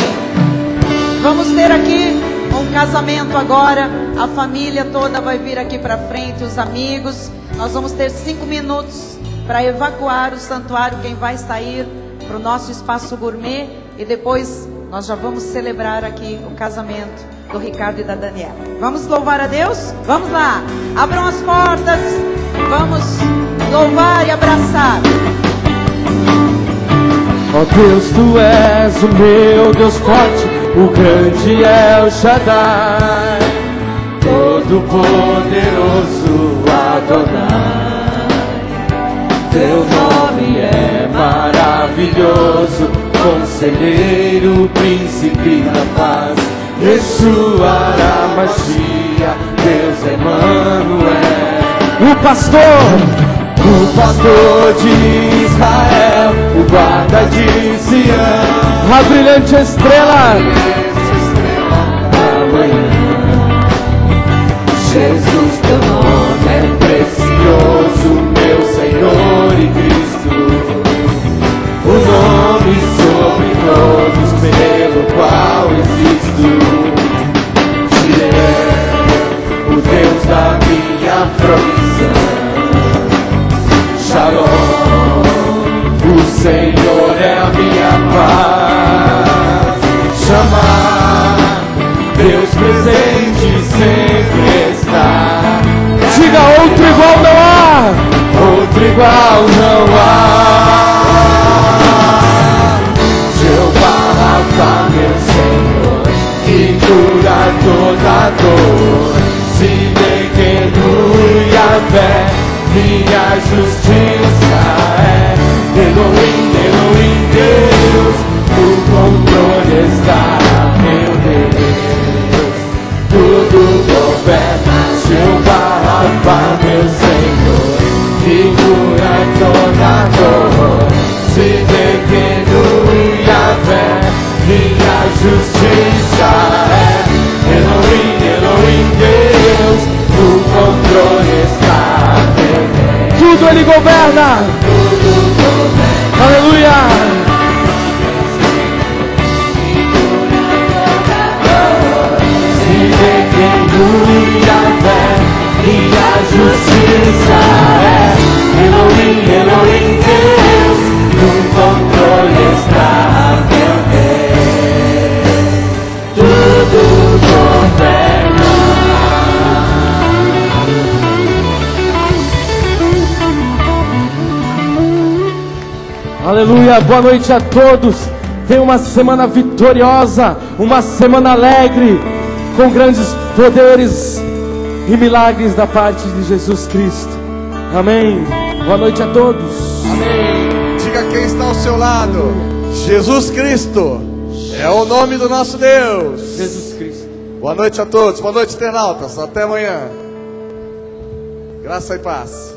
Vamos ter aqui um casamento agora. A família toda vai vir aqui para frente, os amigos. Nós vamos ter 5 minutos para evacuar o santuário. Quem vai sair para o nosso espaço gourmet. E depois nós já vamos celebrar aqui o casamento do Ricardo e da Daniela. Vamos louvar a Deus? Vamos lá. Abram as portas. Vamos louvar e abraçar. Ó Deus, tu és o meu Deus forte, o grande El Shaddai, todo poderoso Adonai. Teu nome é maravilhoso, Conselheiro, Príncipe da Paz, Yeshua HaMashiach, Deus Emmanuel. O pastor de Israel, o guarda de Sião, a brilhante estrela da manhã. Jesus, teu nome é precioso, meu Senhor e Cristo, o nome sobre todos pelo qual existo. O Deus da minha provisão, Shalom, o Senhor é a minha paz. Chamar, Deus presente sempre está. Diga, outro igual não há, outro igual não há. Jeová Rafa, meu Senhor, que cura toda dor. Se pequeno Yahvé, minha justiça é. Elohim, Elohim, Deus, o controle está, meu Deus. Tudo governa, Jeová Rafa, meu Senhor, que cura toda dor. Se pequeno Yahvé, minha justiça é. Elohim, Elohim, Deus, o controle está, meu Deus. Tudo Ele governa. Tudo governa. Aleluia. Se pequeno Yahvé, minha justiça é. Elohim, Elohim, Deus, no controle está, meu Deus. Tudo governa. Aleluia, boa noite a todos. Tenha uma semana vitoriosa, uma semana alegre, com grandes poderes e milagres da parte de Jesus Cristo. Amém. Boa noite a todos. Amém. Diga quem está ao seu lado: Jesus Cristo é o nome do nosso Deus. Jesus Cristo. Boa noite a todos. Boa noite, internautas. Até amanhã. Graça e paz.